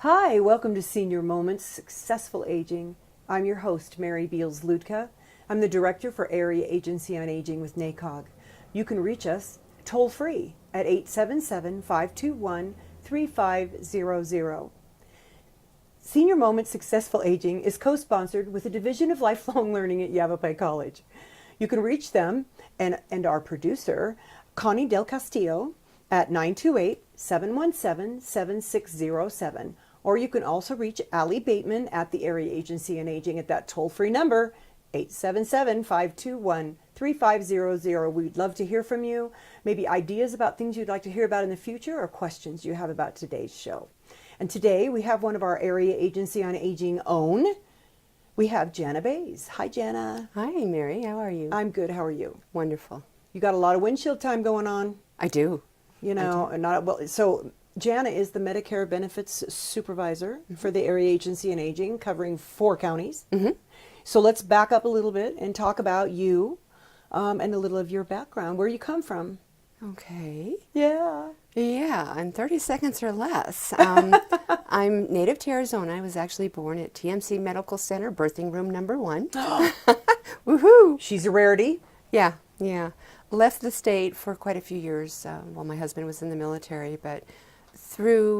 Hi, welcome to Senior Moments, Successful Aging. I'm your host, Mary Beals-Luedtka. I'm the Director for Area Agency on Aging with NACOG. You can reach us toll-free at 877-521-3500. Senior Moments, Successful Aging is co-sponsored with the Division of Lifelong Learning at Yavapai College. You can reach them and our producer, Connie Del Castillo, at 928-717-7607. Or you can also reach Allie Bateman at the Area Agency on Aging at that toll-free number, 877-521-3500. We'd love to hear from you, maybe ideas about things you'd like to hear about in the future or questions you have about today's show. And today we have one of our Area Agency on Aging own. We have Jana Bays. Hi, Jana. Hi, Mary. How are you? I'm good. How are you? Wonderful. You got a lot of windshield time going on. I do. You know, and not well. So Jana is the Medicare Benefits Supervisor for the Area Agency on Aging, covering 4 counties. So let's back up a little bit and talk about you and a little of your background, where you come from. Okay. Yeah. Yeah, in 30 seconds or less. I'm native to Arizona. I was actually born at TMC Medical Center, birthing room number 1. Woohoo! She's a rarity. Yeah. Left the state for quite a few years while my husband was in the military, but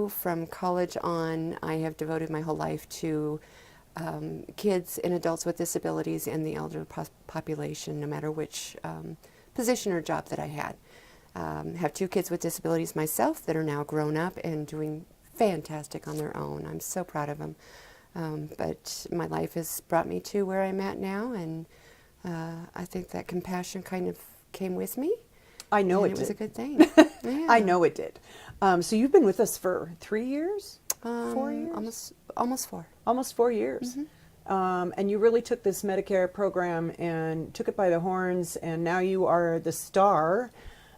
from college on, I have devoted my whole life to kids and adults with disabilities and the elder population, no matter which position or job that I had. Have 2 kids with disabilities myself that are now grown up and doing fantastic on their own. I'm so proud of them. But my life has brought me to where I'm at now, and I think that compassion kind of came with me. I know and it was did. a good thing. Yeah. I know it did. So you've been with us for 3 years? 4 years? Almost 4. Almost 4 years. And you really took this Medicare program and took it by the horns, and now you are the star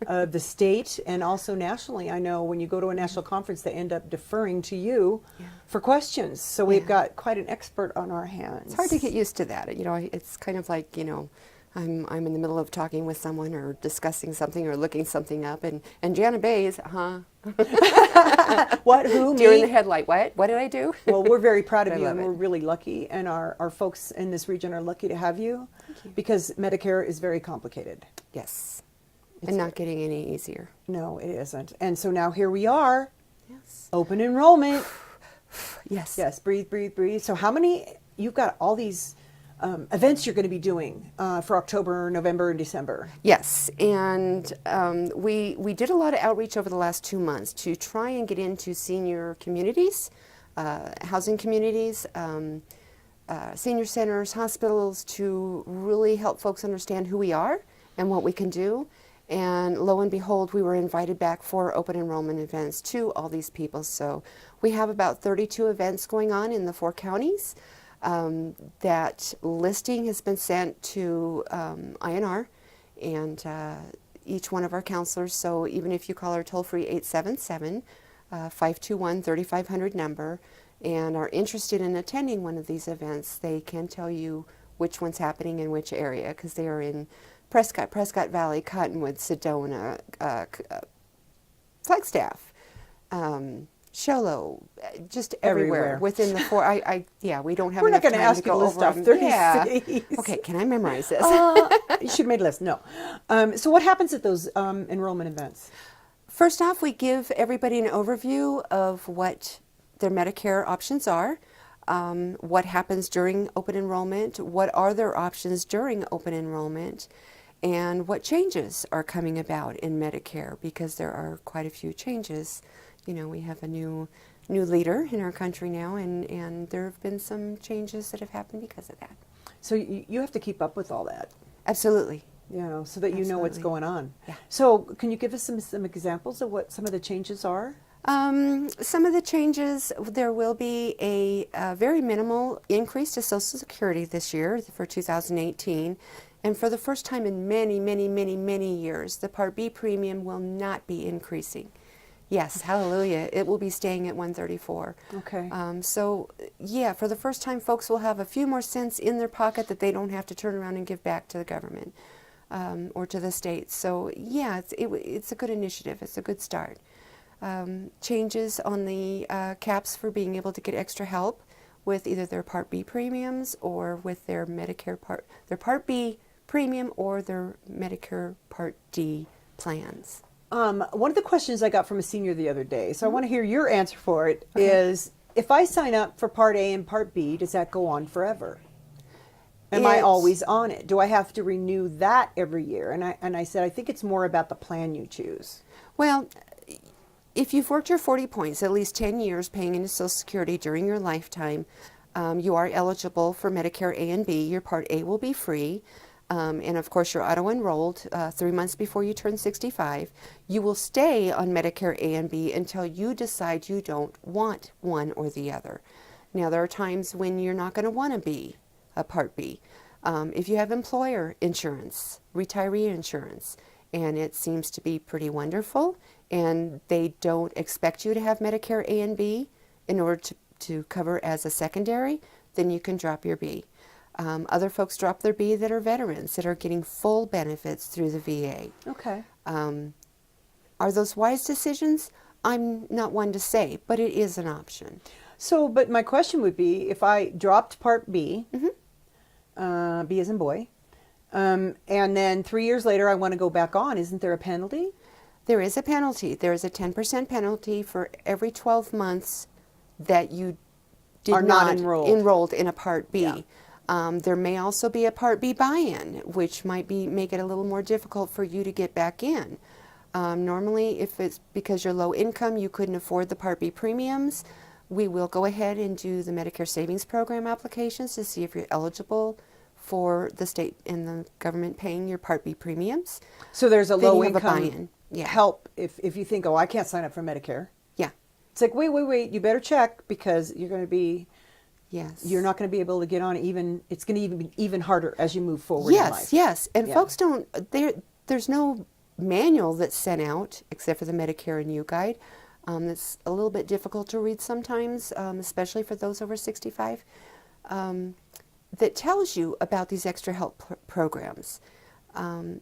of the state and also nationally. I know when you go to a national conference, they end up deferring to you for questions. So we've got quite an expert on our hands. It's hard to get used to that. You know, it's kind of like, you know, I'm in the middle of talking with someone or discussing something or looking something up, and Jana Bays, What, who, me? Deer in the headlight, what did I do? Well, we're very proud of I you, love and it. we're really lucky, and our folks in this region are lucky to have you, because Medicare is very complicated. Yes, and not getting any easier. No, it isn't. And so now here we are, Yes. open enrollment. Yes. Yes, breathe, breathe, breathe. So how many, you've got all these events you're going to be doing for October, November, and December. Yes, and we did a lot of outreach over the last 2 months to try and get into senior communities, housing communities, senior centers, hospitals, to really help folks understand who we are and what we can do. And lo and behold, we were invited back for open enrollment events to all these people. So we have about 32 events going on in the 4 counties. That listing has been sent to INR and each one of our counselors. So even if you call our toll-free 877-521-3500 number and are interested in attending one of these events, they can tell you which one's happening in which area, because they are in Prescott, Prescott Valley, Cottonwood, Sedona, Flagstaff, Sholo, just everywhere within the 4. We don't have We're enough not going to time ask to you to go list over off them. 30 Yeah. cities. Okay, can I memorize this? You should have made a list. No. So what happens at those enrollment events? First off, we give everybody an overview of what their Medicare options are, what happens during open enrollment, what are their options during open enrollment, and what changes are coming about in Medicare, because there are quite a few changes. You know, we have a new leader in our country now, and there have been some changes that have happened because of that. So you have to keep up with all that. Absolutely. You know, so that you know what's going on. Yeah. So can you give us some examples of what some of the changes are? Some of the changes, there will be a very minimal increase to Social Security this year for 2018. And for the first time in many, many, many, many years, the Part B premium will not be increasing. Yes, hallelujah. It will be staying at $134. Okay. So, yeah, for the first time, folks will have a few more cents in their pocket that they don't have to turn around and give back to the government or to the state. So, yeah, it's a good initiative. It's a good start. changes on the caps for being able to get extra help with either their Part B premiums or with their their Part B premium or their Medicare Part D plans. One of the questions I got from a senior the other day, so I want to hear your answer for it, is if I sign up for Part A and Part B, does that go on forever? Am I always on it? Do I have to renew that every year? And I said, I think it's more about the plan you choose. Well, if you've worked your 40 points, at least 10 years paying into Social Security during your lifetime, you are eligible for Medicare A and B. Your Part A will be free. And of course, you're auto-enrolled 3 months before you turn 65. You will stay on Medicare A and B until you decide you don't want one or the other. Now, there are times when you're not going to want to be a Part B. If you have employer insurance, retiree insurance, and it seems to be pretty wonderful, and they don't expect you to have Medicare A and B in order to cover as a secondary, then you can drop your B. Other folks drop their B that are veterans, that are getting full benefits through the VA. Okay. Are those wise decisions? I'm not one to say, but it is an option. So, but my question would be, if I dropped Part B, B as in boy, and then 3 years later I want to go back on, isn't there a penalty? There is a penalty. There is a 10% penalty for every 12 months that you Are did not not enrolled. enrolled in a Part B. Yeah. There may also be a Part B buy-in, which might make it a little more difficult for you to get back in. Normally, if it's because you're low income, you couldn't afford the Part B premiums, we will go ahead and do the Medicare Savings Program applications to see if you're eligible for the state and the government paying your Part B premiums. So there's a Then low you have a income buy-in. Yeah. help if you think, oh, I can't sign up for Medicare. Yeah. It's like, wait, you better check, because you're going to be, Yes. you're not going to be able to get on it's going to be even harder as you move forward in life. Yes. And Yeah. folks don't, there's no manual that's sent out, except for the Medicare and You Guide. It's a little bit difficult to read sometimes, especially for those over 65, that tells you about these extra help programs.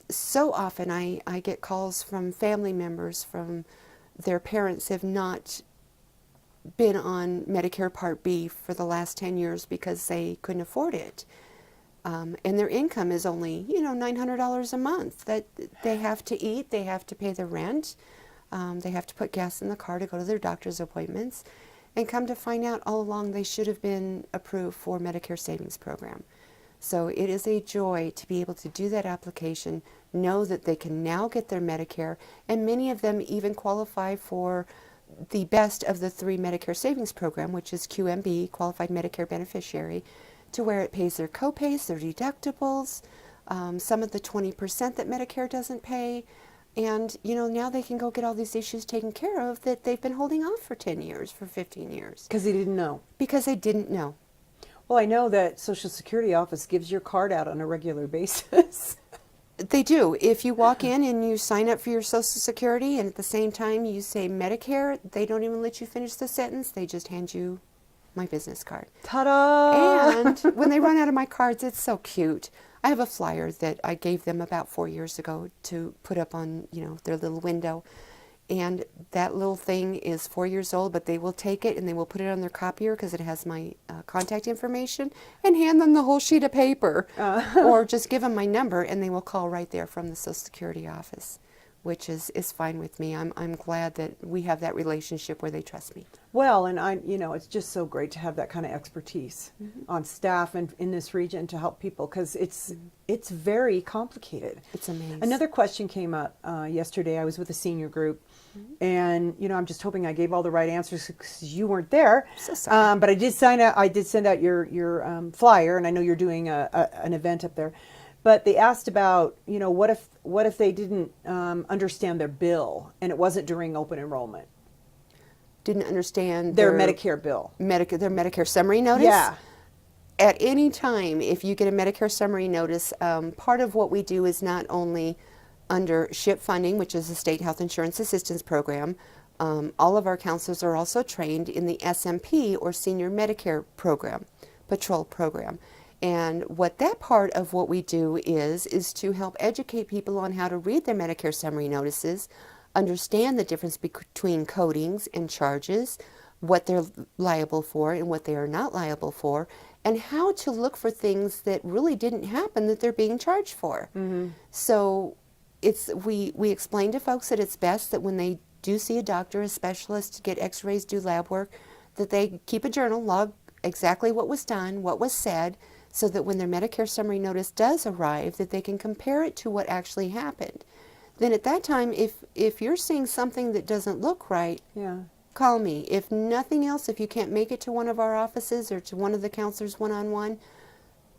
So often I get calls from family members from their parents have not been on Medicare Part B for the last 10 years because they couldn't afford it. And their income is only, $900 a month. That they have to eat, they have to pay the rent, they have to put gas in the car to go to their doctor's appointments. And come to find out, all along they should have been approved for Medicare Savings Program. So it is a joy to be able to do that application, know that they can now get their Medicare, and many of them even qualify for the best of the 3 Medicare Savings Program, which is QMB, Qualified Medicare Beneficiary, to where it pays their copays, their deductibles, some of the 20% that Medicare doesn't pay, and now they can go get all these issues taken care of that they've been holding off for 10 years, for 15 years. Because they didn't know. Because they didn't know. Well, I know that Social Security office gives your card out on a regular basis. They do. If you walk in and you sign up for your Social Security and at the same time you say Medicare, they don't even let you finish the sentence. They just hand you my business card. Ta-da! And when they run out of my cards, it's so cute. I have a flyer that I gave them about 4 years ago to put up on, their little window. And that little thing is 4 years old, but they will take it and they will put it on their copier because it has my contact information, and hand them the whole sheet of paper. Or just give them my number and they will call right there from the Social Security office, which is fine with me. I'm glad that we have that relationship where they trust me. Well, and it's just so great to have that kind of expertise on staff and in this region to help people, because it's very complicated. It's amazing. Another question came up yesterday. I was with a senior group, and I'm just hoping I gave all the right answers because you weren't there. So sorry. But I did send out your flyer, and I know you're doing an event up there. But they asked about, what if they didn't understand their bill and it wasn't during open enrollment? Didn't understand Their Medicare bill. their Medicare summary notice? Yeah. At any time, if you get a Medicare summary notice, part of what we do is not only under SHIP funding, which is the State Health Insurance Assistance Program, all of our counselors are also trained in the SMP, or Senior Medicare Program, Patrol Program. And what that part of what we do is to help educate people on how to read their Medicare summary notices, understand the difference between codings and charges, what they're liable for and what they are not liable for, and how to look for things that really didn't happen that they're being charged for. So we explain to folks that it's best that when they do see a doctor, a specialist, get x-rays, do lab work, that they keep a journal, log exactly what was done, what was said, so that when their Medicare summary notice does arrive, that they can compare it to what actually happened. Then at that time, if you're seeing something that doesn't look right, call me. If nothing else, if you can't make it to one of our offices or to one of the counselors one-on-one,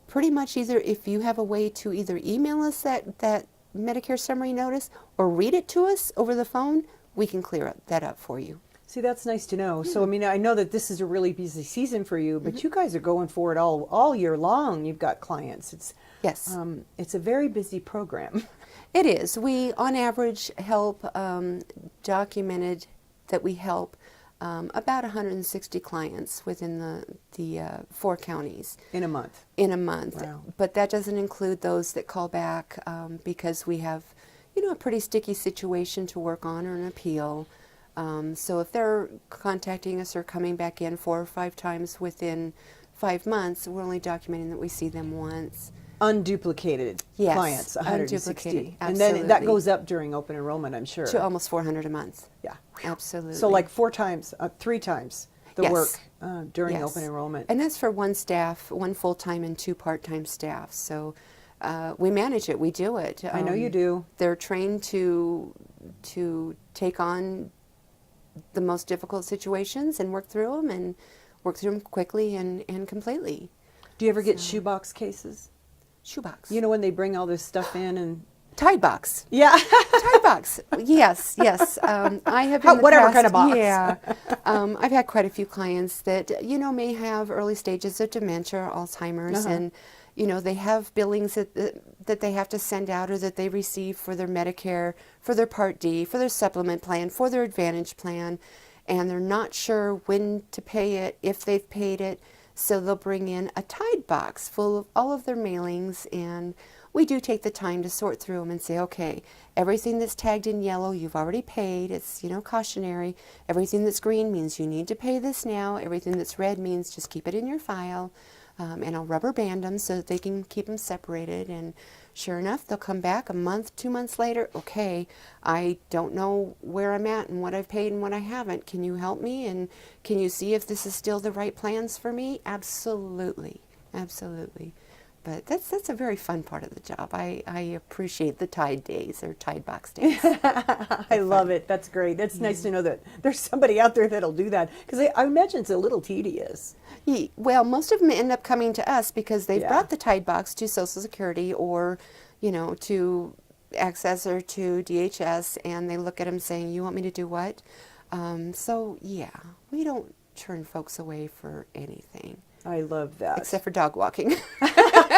pretty much either if you have a way to either email us that Medicare summary notice or read it to us over the phone, we can clear that up for you. See, that's nice to know. So, I mean, I know that this is a really busy season for you, but you guys are going for it all year long. You've got clients. It's a very busy program. It is. We, on average, help, documented that we help about 160 clients within the 4 counties. In a month? In a month. Wow. But that doesn't include those that call back because we have, a pretty sticky situation to work on or an appeal. So if they're contacting us or coming back in 4 or 5 times within 5 months, we're only documenting that we see them once. Unduplicated clients, 160. Unduplicated, and then that goes up during open enrollment, I'm sure. To almost 400 a month. Yeah. Absolutely. So like 3 times the work during open enrollment. And that's for 1 staff, 1 full-time and 2 part-time staff. So we manage it, we do it. I know you do. They're trained to take on the most difficult situations and work through them quickly and completely. Do you ever get shoebox cases? Shoebox. You know when they bring all this stuff in and... Tide box. Yeah. Tide box. Yes. I have in the whatever past, kind of box. Yeah. I've had quite a few clients that, may have early stages of dementia or Alzheimer's and, they have billings that they have to send out or that they receive for their Medicare, for their Part D, for their supplement plan, for their Advantage plan, and they're not sure when to pay it, if they've paid it, so they'll bring in a Tide box full of all of their mailings, and we do take the time to sort through them and say, okay, everything that's tagged in yellow you've already paid, it's, cautionary. Everything that's green means you need to pay this now. Everything that's red means just keep it in your file. And I'll rubber band them so that they can keep them separated. And sure enough, they'll come back a month, 2 months later. Okay, I don't know where I'm at and what I've paid and what I haven't. Can you help me? And can you see if this is still the right plans for me? Absolutely. But that's a very fun part of the job. I appreciate the Tide days or Tide box days. I love it. That's great. It's nice to know that there's somebody out there that'll do that, because I imagine it's a little tedious. Well, most of them end up coming to us because they've brought the Tide box to Social Security or, to Access or to DHS, and they look at them saying, you want me to do what? We don't turn folks away for anything. I love that. Except for dog walking.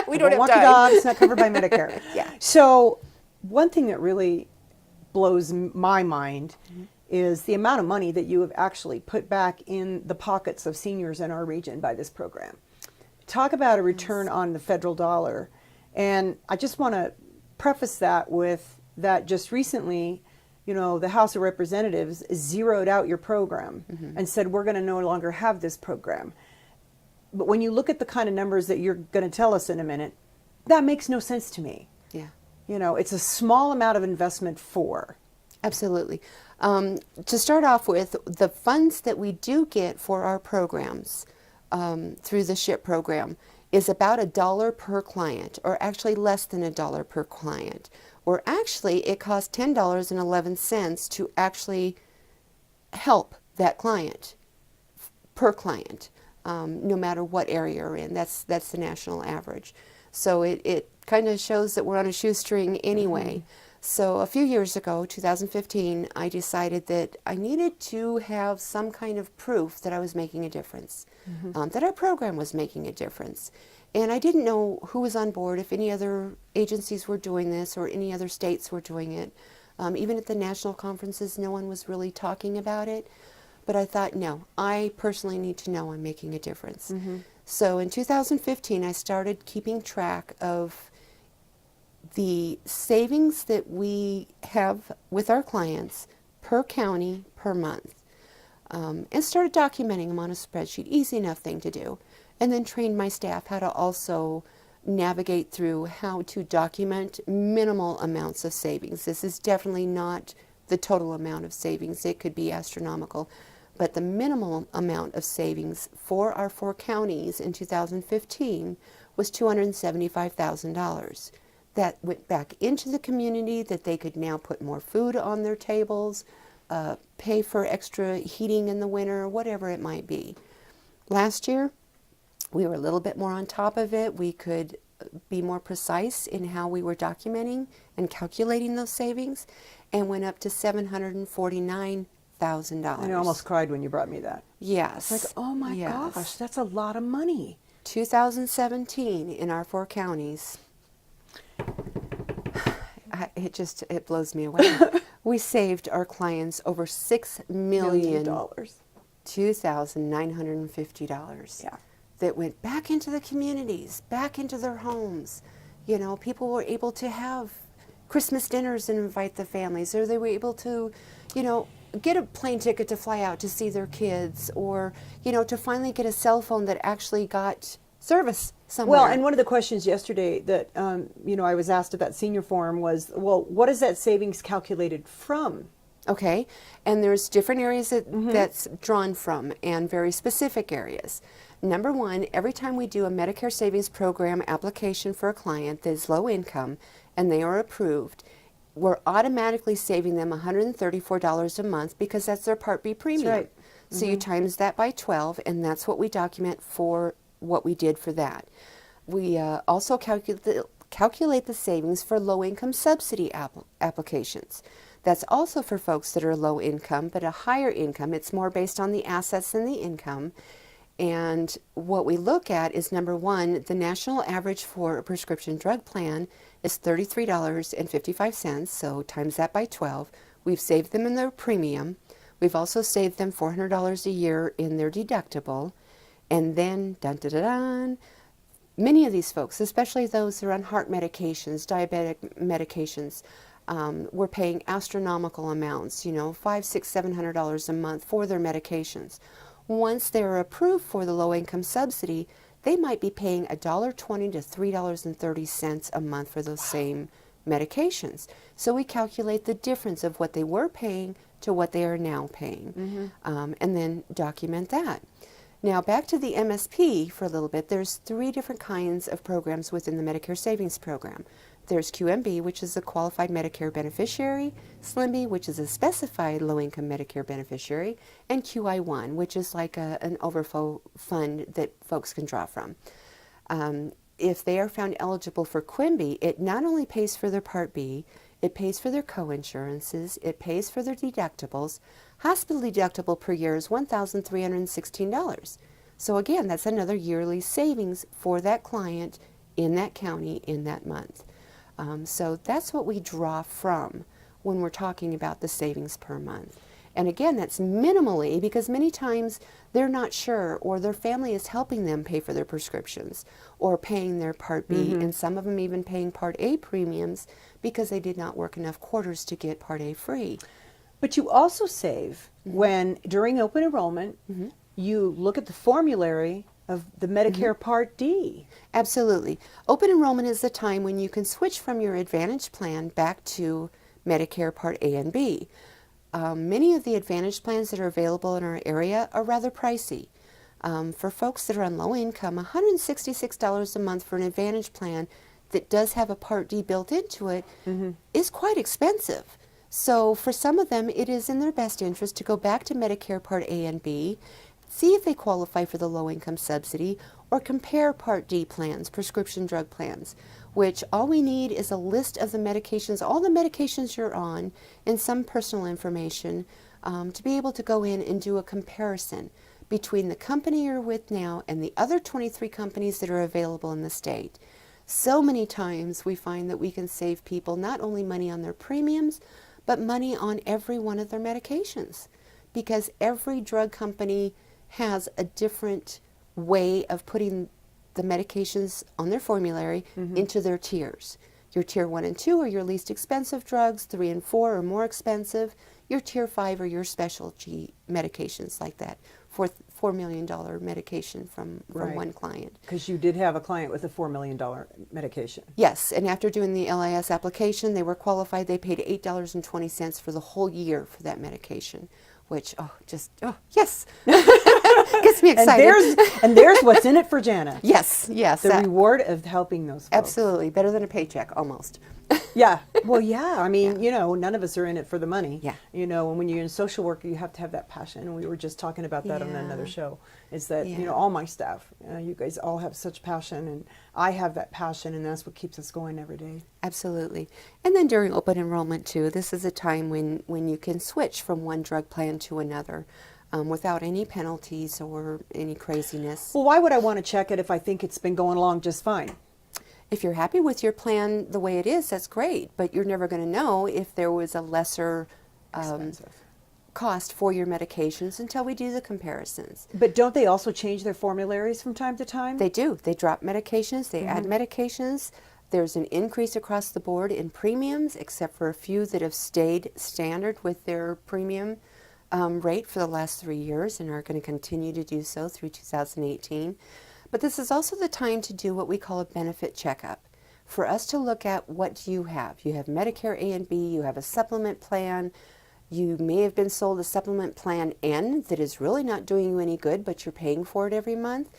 We don't have walk time. the dog. It's not covered by Medicare. Yeah. So one thing that really blows my mind is the amount of money that you have actually put back in the pockets of seniors in our region by this program. Talk about a return on the federal dollar. And I just want to preface that with that just recently, the House of Representatives zeroed out your program and said, we're going to no longer have this program. But when you look at the kind of numbers that you're going to tell us in a minute, that makes no sense to me. Yeah. It's a small amount of investment for. Absolutely. To start off with, the funds that we do get for our programs through the SHIP program is about $1 per client, or actually less than $1 per client. Or actually, it costs $10.11 to actually help that client, per client. No matter what area you're in. That's the national average. So it kind of shows that we're on a shoestring anyway. So a few years ago, 2015, I decided that I needed to have some kind of proof that I was making a difference, that our program was making a difference. And I didn't know who was on board, if any other agencies were doing this or any other states were doing it. Even at the national conferences, no one was really talking about it. But I thought, no, I personally need to know I'm making a difference. So in 2015, I started keeping track of the savings that we have with our clients per county per month. And started documenting them on a spreadsheet, easy enough thing to do. And then trained my staff how to also navigate through how to document minimal amounts of savings. This is definitely not the total amount of savings. It could be astronomical. But the minimal amount of savings for our 4 counties in 2015 was $275,000. That went back into the community, that they could now put more food on their tables, pay for extra heating in the winter, whatever it might be. Last year, we were a little bit more on top of it. We could be more precise in how we were documenting and calculating those savings, and went up to $749,000. I almost cried when you brought me that. Yes. It's like, oh my Yes. gosh, that's a lot of money. 2017 in our 4 counties. It blows me away. We saved our clients over $6,000,000, $2,950. Yeah. That went back into the communities, back into their homes. You know, people were able to have Christmas dinners and invite the families, or they were able to, you know, get a plane ticket to fly out to see their kids, or, you know, to finally get a cell phone that actually got service somewhere. Well, and one of the questions yesterday that, you know, I was asked at that senior forum was, well, what is that savings calculated from? Okay, and there's different areas that's drawn from, and very specific areas. Number one, every time we do a Medicare Savings Program application for a client that is low income and they are approved, we're automatically saving them $134 a month because that's their Part B premium. That's right. So you times that by 12, and that's what we document for what we did for that. We also calculate the savings for low-income subsidy applications. That's also for folks that are low income, but a higher income. It's more based on the assets than the income. And what we look at is, number one, the national average for a prescription drug plan is $33.55, so times that by 12. We've saved them in their premium. We've also saved them $400 a year in their deductible. And then, dun dun dun dun, many of these folks, especially those who are on heart medications, diabetic medications, we're paying astronomical amounts, you know, $500, $600, $700 a month for their medications. Once they're approved for the low-income subsidy, they might be paying $1.20 to $3.30 a month for those same medications. So we calculate the difference of what they were paying to what they are now paying, and then document that. Now back to the MSP for a little bit. There's 3 different kinds of programs within the Medicare Savings Program. There's QMB, which is a qualified Medicare beneficiary, SLIMB, which is a specified low-income Medicare beneficiary, and QI1, which is like an overflow fund that folks can draw from. If they are found eligible for QMB, it not only pays for their Part B, it pays for their co-insurances, it pays for their deductibles. Hospital deductible per year is $1,316. So again, that's another yearly savings for that client in that county in that month. So that's what we draw from when we're talking about the savings per month. And again, that's minimally, because many times they're not sure, or their family is helping them pay for their prescriptions or paying their Part B, and some of them even paying Part A premiums because they did not work enough quarters to get Part A free. But you also save when, during open enrollment, you look at the formulary of the Medicare Part D. Absolutely. Open enrollment is the time when you can switch from your Advantage plan back to Medicare Part A and B. Many of the Advantage plans that are available in our area are rather pricey. For folks that are on low income, $166 a month for an Advantage plan that does have a Part D built into it is quite expensive. So for some of them, it is in their best interest to go back to Medicare Part A and B, see if they qualify for the low-income subsidy, or compare Part D plans, prescription drug plans, which all we need is a list of the medications, all the medications you're on, and some personal information to be able to go in and do a comparison between the company you're with now and the other 23 companies that are available in the state. So many times we find that we can save people not only money on their premiums, but money on every one of their medications, because every drug company has a different way of putting the medications on their formulary into their tiers. Your tier 1 and 2 are your least expensive drugs, 3 and 4 are more expensive. your Tier 5 or your specialty medications like that for $4 million medication from Right. one client. Because you did have a client with a $4 million medication. Yes, and after doing the LIS application, they were qualified. They paid $8.20 for the whole year for that medication, which, yes, gets me excited. And there's what's in it for Jana. Yes, yes. The reward of helping those folks. Absolutely. Better than a paycheck, almost. Yeah. Well, yeah. I mean, none of us are in it for the money. Yeah. And when you're in social work, you have to have that passion. And we were just talking about that on another show. Is that, all my staff, you guys all have such passion. And I have that passion. And that's what keeps us going every day. Absolutely. And then during open enrollment, too, this is a time when you can switch from one drug plan to another without any penalties or any craziness. Well, why would I want to check it if I think it's been going along just fine? If you're happy with your plan the way it is, that's great, but you're never going to know if there was a lesser cost for your medications until we do the comparisons. But don't they also change their formularies from time to time? They do. They drop medications, they add medications. There's an increase across the board in premiums, except for a few that have stayed standard with their premium rate for the last 3 years and are going to continue to do so through 2018. But this is also the time to do what we call a benefit checkup. For us to look at what you have. You have Medicare A and B, you have a supplement plan, you may have been sold a supplement plan N that is really not doing you any good, but you're paying for it every month.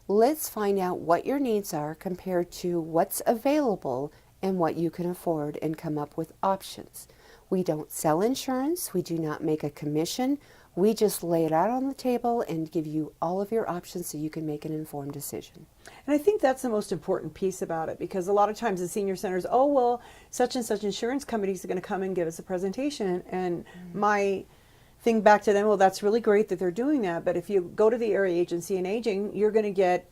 Let's find out what your needs are compared to what's available and what you can afford and come up with options. We don't sell insurance, we do not make a commission. We just lay it out on the table and give you all of your options so you can make an informed decision. And I think that's the most important piece about it, because a lot of times the senior centers, oh, well, such and such insurance companies are going to come and give us a presentation. And my thing back to them, well, that's really great that they're doing that. But if you go to the area agency on aging, you're going to get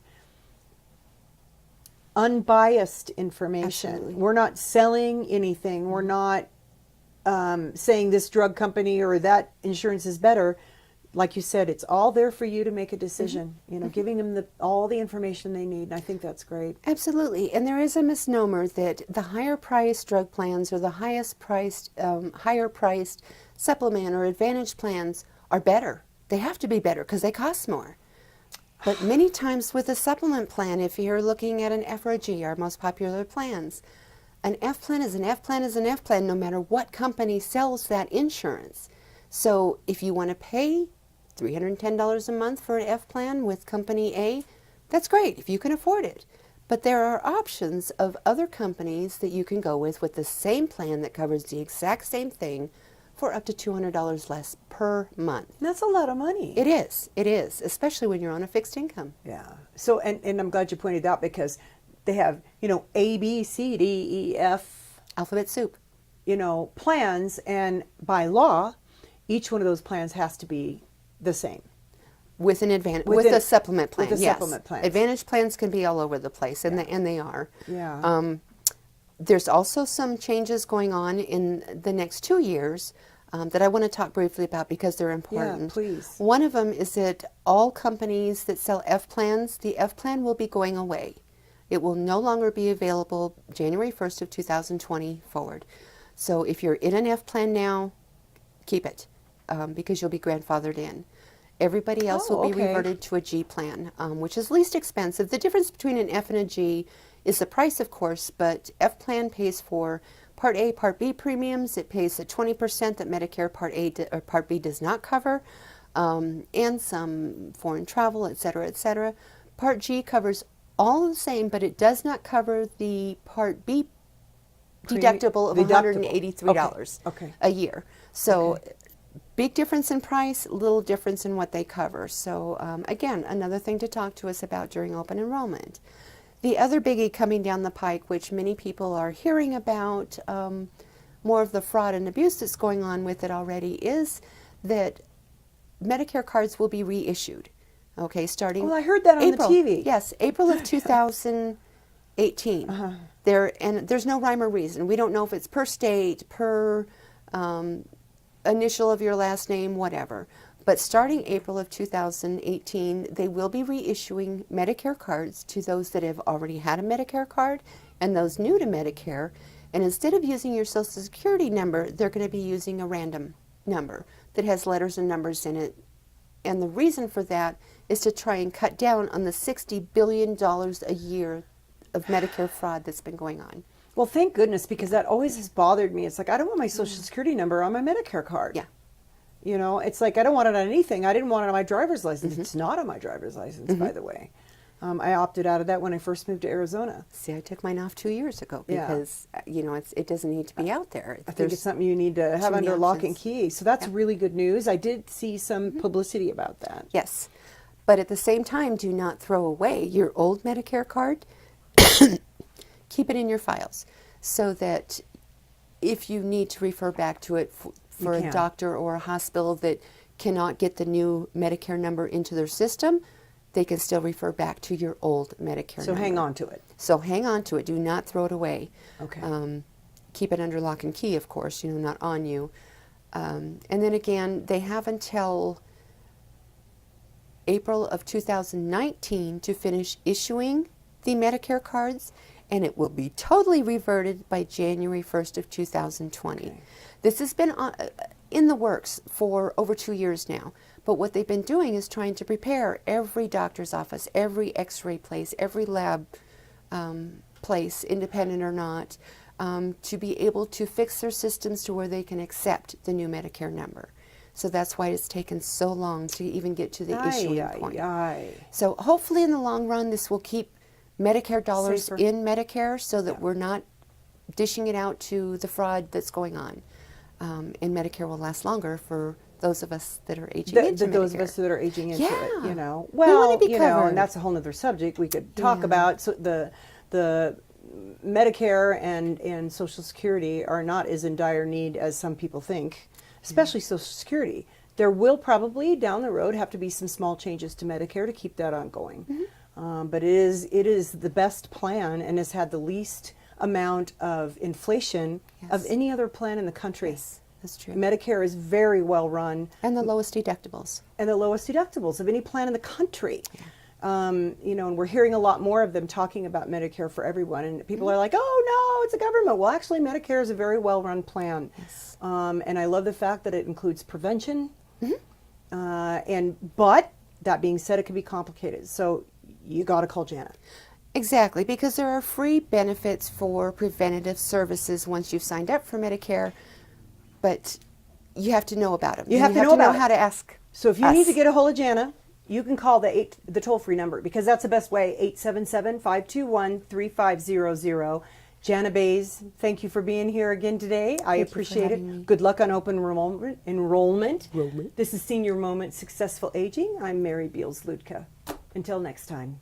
unbiased information. Absolutely. We're not selling anything. We're not saying this drug company or that insurance is better. Like you said, it's all there for you to make a decision, giving them all the information they need. And I think that's great. Absolutely. And there is a misnomer that the higher priced drug plans or the higher priced supplement or advantage plans are better. They have to be better because they cost more. But many times with a supplement plan, if you're looking at an F or a G, our most popular plans, an F plan is an F plan is an F plan no matter what company sells that insurance. So if you want to pay $310 a month for an F plan with company A, that's great if you can afford it. But there are options of other companies that you can go with the same plan that covers the exact same thing for up to $200 less per month. That's a lot of money. It is, especially when you're on a fixed income. Yeah. So, and I'm glad you pointed out, because they have, A, B, C, D, E, F. Alphabet soup. Plans, and by law, each one of those plans has to be the same. With an with a supplement plan. With a yes. supplement plan. Advantage plans can be all over the place, and they are. Yeah. There's also some changes going on in the next 2 years that I want to talk briefly about because they're important. Yeah, please. One of them is that all companies that sell F plans, the F plan will be going away. It will no longer be available January 1st of 2020 forward. So if you're in an F plan now, keep it because you'll be grandfathered in. Everybody else will be reverted to a G plan, which is least expensive. The difference between an F and a G is the price, of course, but F plan pays for Part A, Part B premiums. It pays the 20% that Medicare Part A or Part B does not cover, and some foreign travel, et cetera, et cetera. Part G covers all the same, but it does not cover the Part B deductible of $183 a year. So big difference in price, little difference in what they cover. So again, another thing to talk to us about during open enrollment. The other biggie coming down the pike, which many people are hearing about, more of the fraud and abuse that's going on with it already, is that Medicare cards will be reissued. Okay, starting I heard that on April. the TV. Yes, April of 2018. And there's no rhyme or reason. We don't know if it's per state, per initial of your last name, whatever. But starting April of 2018, they will be reissuing Medicare cards to those that have already had a Medicare card and those new to Medicare. And instead of using your Social Security number, they're going to be using a random number that has letters and numbers in it. And the reason for that is to try and cut down on the $60 billion a year of Medicare fraud that's been going on. Well, thank goodness, because that always has bothered me. It's like, I don't want my Social Security number on my Medicare card. Yeah. You know, it's like, I don't want it on anything. I didn't want it on my driver's license. It's not on my driver's license, by the way. I opted out of that when I first moved to Arizona. See, I took mine off 2 years ago Yeah. because, you know, it doesn't need to be out there. I think it's something you need to have many under lock and options. key. So that's really good news. I did see some publicity about that. Yes. But at the same time, do not throw away your old Medicare card. Keep it in your files so that if you need to refer back to it for a can. doctor or a hospital that cannot get the new Medicare number into their system, they can still refer back to your old Medicare number. So hang on to it. So hang on to it. Do not throw it away. Okay. Keep it under lock and key, of course, you know, not on you. And then again, they have until April of 2019 to finish issuing the Medicare cards, and it will be totally reverted by January 1st of 2020. Okay. This has been in the works for over 2 years now, but what they've been doing is trying to prepare every doctor's office, every x-ray place, every lab place, independent or not, to be able to fix their systems to where they can accept the new Medicare number. So that's why it's taken so long to even get to the issuing point. So hopefully in the long run, this will keep Medicare dollars Safer. in Medicare so that we're not dishing it out to the fraud that's going on. And Medicare will last longer for those of us that are aging into Those Medicare. of us that are aging into it, Yeah. you know. We wanna Well, be you know, covered. and that's a whole nother subject we could talk Yeah. about. So the Medicare and Social Security are not as in dire need as some people think, especially Social Security. There will probably down the road have to be some small changes to Medicare to keep that ongoing. But it is the best plan and has had the least amount of inflation of Yes. any other plan in the country. Yes, that's true. Medicare is very well run. And the lowest deductibles. And the lowest deductibles of any plan in the country. You know, and we're hearing a lot more of them talking about Medicare for everyone. And people are like, oh, no, it's a government. Well, actually, Medicare is a very well-run plan. Yes. And I love the fact that it includes prevention. But that being said, it can be complicated. So you got to call Jana. Exactly, because there are free benefits for preventative services once you've signed up for Medicare, but you have to know about them. You have to know about how it. to ask. So if you us. need to get a hold of Jana, you can call the toll-free number, because that's the best way, 877-521-3500. Jana Bays, thank you for being here again today. I Thank you for appreciate it. having me. Good luck on open enrollment. This is Senior Moment Successful Aging. I'm Mary Beals-Luedtka. Until next time.